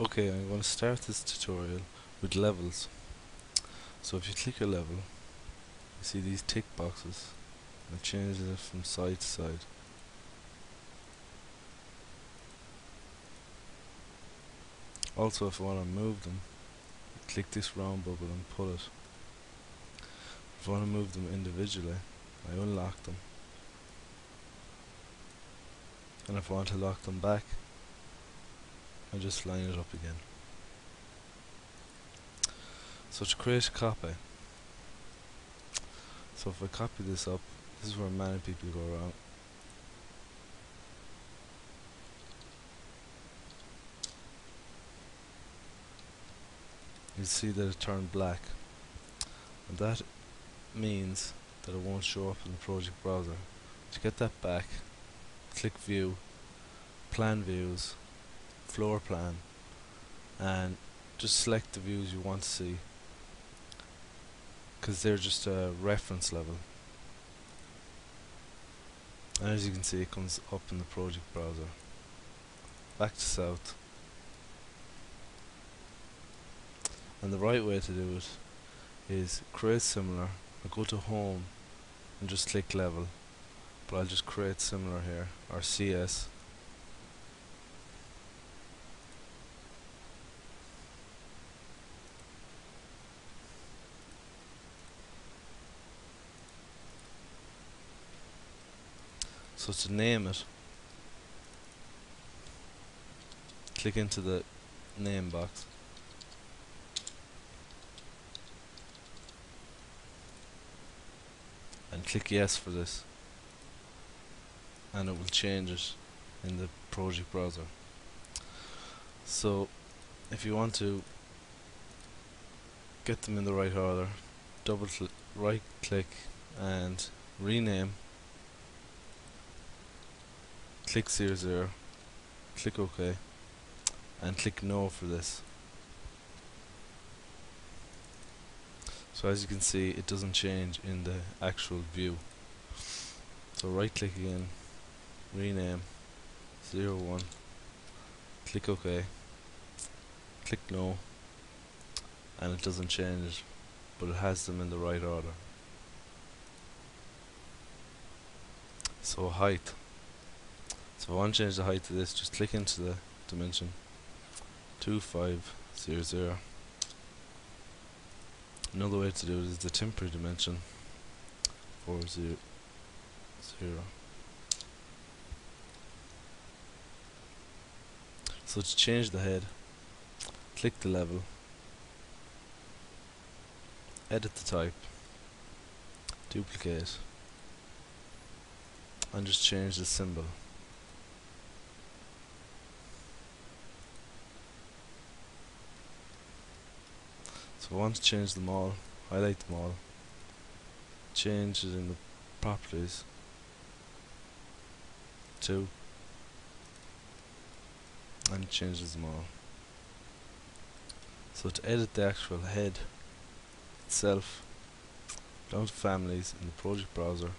Okay, I'm going to start this tutorial with levels. So if you click a level, you see these tick boxes, and it changes it from side to side. Also, if I want to move them, click this round bubble and pull it. If I want to move them individually, I unlock them. And if I want to lock them back, I just line it up again. So to create a copy, so if I copy this up, this is where many people go wrong. You see that it turned black, and that means that it won't show up in the project browser. To get that back, click View, Plan Views, Floor Plan, and just select the views you want to see, because they're just a reference level. And as you can see, it comes up in the project browser. Back to South. And the right way to do it is create similar. I'll go to Home and just click Level, but I'll just create similar here, or CS. So to name it, click into the name box and click yes for this, and it will change it in the project browser. So if you want to get them in the right order, right click and rename, click 00, click OK, and click no for this. So as you can see, it doesn't change in the actual view. So right click again, rename 01, click OK, click no, and it doesn't change, but it has them in the right order. So height. So if I want to change the height to this, just click into the dimension 2500. Another way to do it is the temporary dimension 400. So to change the head, click the level, edit the type, duplicate, and just change the symbol. So if I want to change them all, highlight them all, change it in the properties to, and it changes them all. So to edit the actual head itself, down to families in the project browser,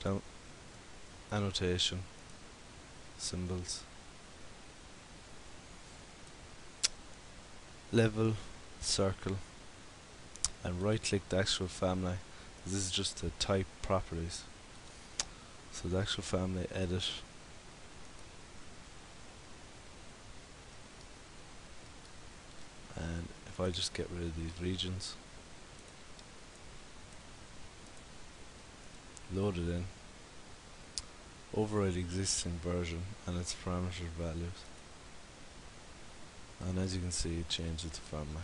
down annotation, symbols, level, circle, and right click the actual family. This is just the type properties. So the actual family, edit, and if I just get rid of these regions, load it in, override existing version and its parameter values, and as you can see, it changes to family.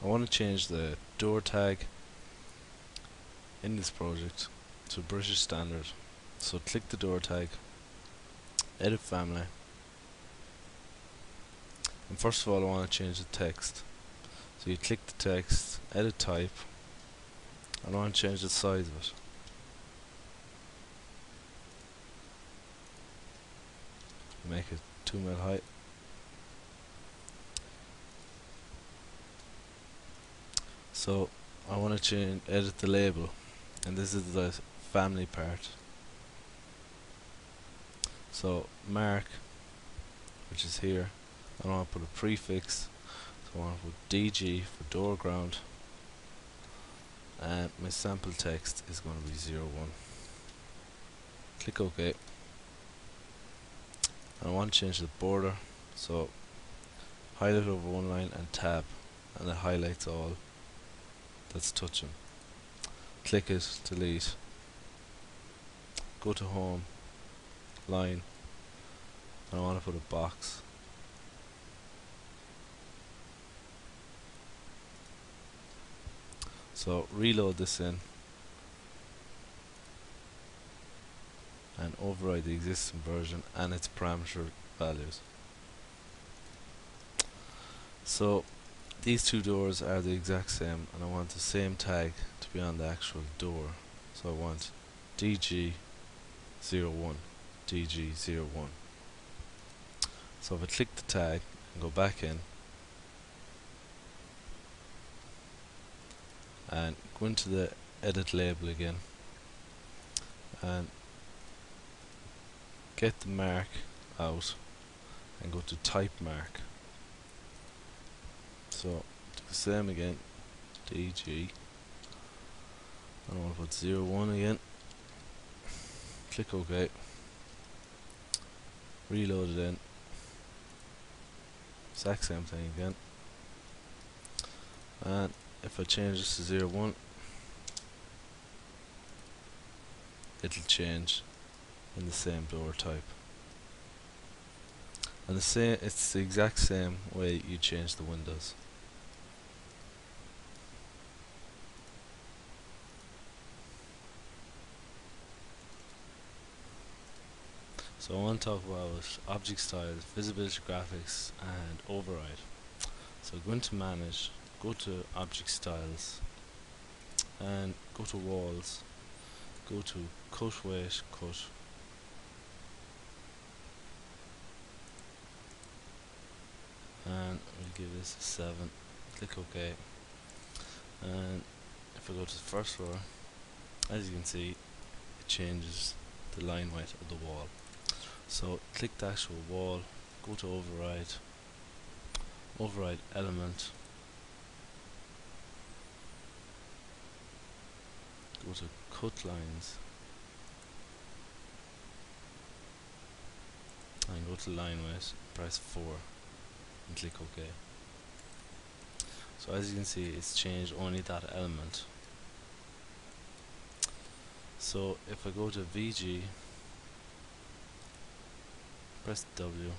I want to change the door tag in this project to British standard. So click the door tag, edit family, and first of all I want to change the text. So you click the text, edit type, and I want to change the size of it. Make it 2 mil high. So I want to edit the label, and this is the family part. So mark, which is here, I want to put a prefix, so I want to put DG for door ground, and my sample text is going to be 01. Click OK, and I want to change the border, so highlight over one line and tab, and it highlights all that's touching. Click it, delete, go to home, line, and I want to put a box. So reload this in and override the existing version and its parameter values. So these two doors are the exact same, and I want the same tag to be on the actual door. So I want DG01, DG01. So if I click the tag and go back in and go into the edit label again and get the mark out and go to type mark. So do the same again, DG, and I want to put 01 again, click OK, reload it in, exact same thing again, and if I change this to 01, it'll change in the same door type. And it's the exact same way you change the windows. So I want to talk about object styles, visibility graphics, and override. So go into manage, go to object styles, and go to walls, go to cut weight, cut, and we'll give this a 7, click OK, and if I go to the first row, as you can see, it changes the line weight of the wall. So click the actual wall, go to override, override element, go to cut lines, and go to line weight, press 4 and click OK. So as you can see, it's changed only that element. So if I go to VG, press W,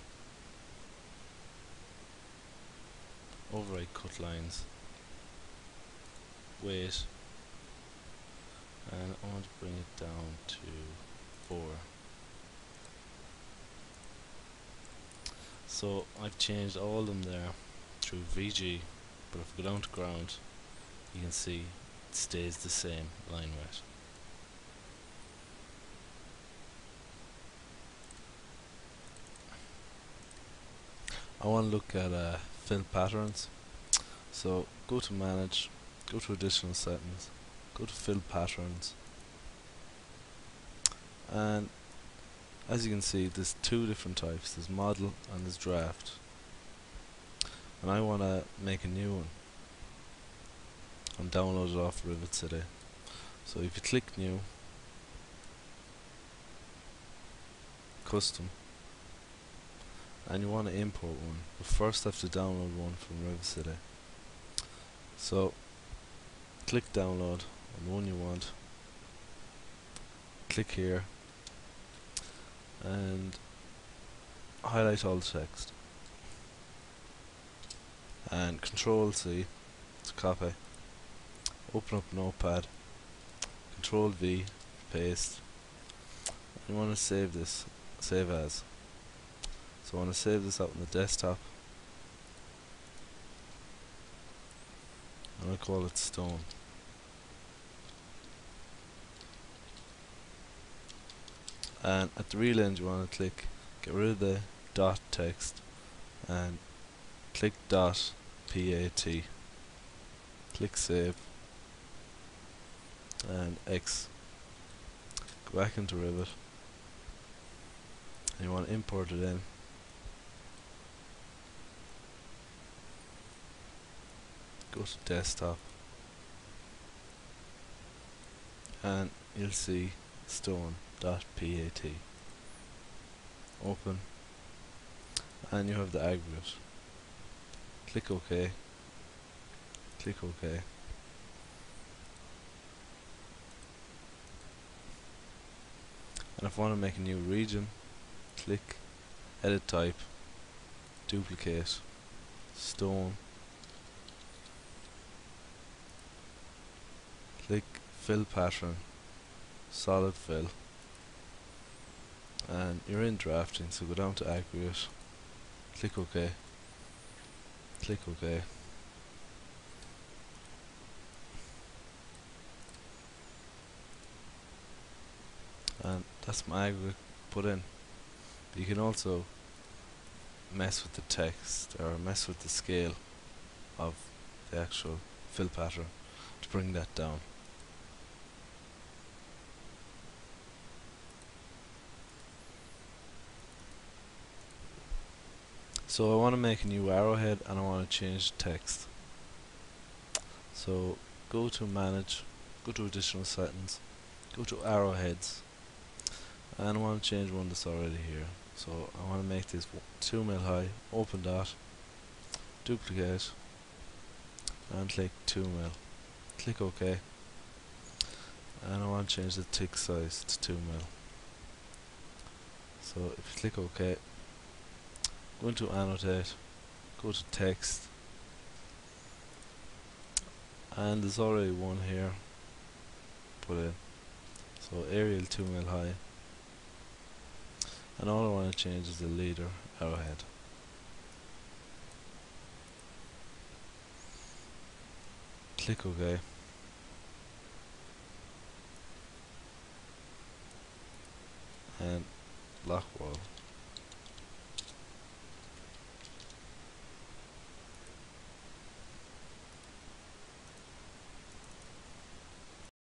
override cut lines, weight, and I want to bring it down to 4. So I've changed all of them there through VG, but if I go down to ground, you can see it stays the same line weight. I want to look at fill patterns. So go to manage, go to additional settings, go to fill patterns, and as you can see, there's two different types. There's model and there's draft, and I want to make a new one and download it off Revit today. So if you click new, custom, and you want to import one, but first have to download one from Revit today. So click download on the one you want, click here and highlight all the text and Control C to copy, open up Notepad, Control V, paste. You want to save this, save as. So I want to save this out on the desktop, and I call it stone. And at the real end you want to click, get rid of the dot text and click dot PAT, click save, and X. Go back into Revit, and you want to import it in. Go to desktop, and you'll see stone.pat. Open, and you have the aggregate. Click OK, click OK. And if I want to make a new region, click edit type, duplicate, stone, click fill pattern, solid fill, and you're in drafting, so go down to aggregate, click OK, click OK, and that's my aggregate put in. You can also mess with the text or mess with the scale of the actual fill pattern to bring that down. So I want to make a new arrowhead and I want to change the text. So go to manage, go to additional settings, go to arrowheads, and I want to change one that's already here. So I want to make this 2 mil high, open dot, duplicate, and click 2 mil. Click OK, and I want to change the tick size to 2 mil. So if you click OK, go into annotate, go to text, and there's already one here put in. So Arial 2 mil high, and all I want to change is the leader arrowhead. Click OK, and block wall.